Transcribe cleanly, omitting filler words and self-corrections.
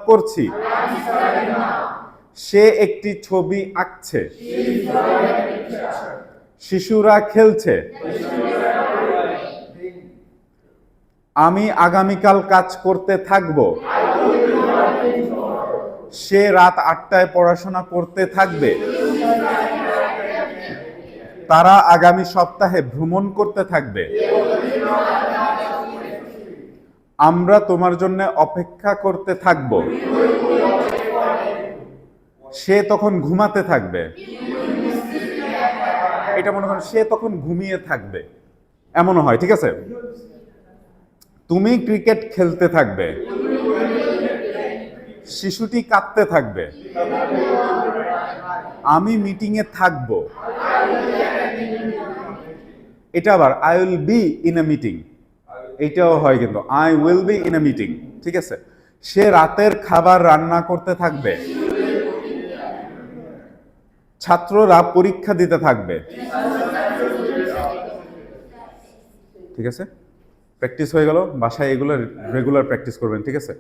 করছি। সে একটি ছবি আঁকছে। শিশুরা খেলছে। আমি আগামীকাল কাজ করতে থাকব। সে রাত 8টায় পড়াশোনা করতে থাকবে। তারা আগামী সপ্তাহে ভ্রমণ করতে থাকবে। আমরা তোমার জন্য অপেক্ষা করতে থাকব। সে তখন ঘুমাতে থাকবে। এটা মনে করেন সে তখন ঘুমিয়ে থাকবে, এমনও হয়। ঠিক আছে, তুমি ক্রিকেট খেলতে থাকবে। শিশুটি কাঁদতে থাকবে। আমি মিটিংয়ে থাকব। এটা আবার I will be in a meeting, এটাও হয় কিন্তু I will be in a meeting. ঠিক আছে, সে রাতের খাবার রান্না করতে থাকবে। ছাত্ররা পরীক্ষা দিতে থাকবে। ঠিক আছে, প্র্যাকটিস হয়ে গেল, বাসায় এগুলো রেগুলার প্র্যাকটিস করবেন। ঠিক আছে।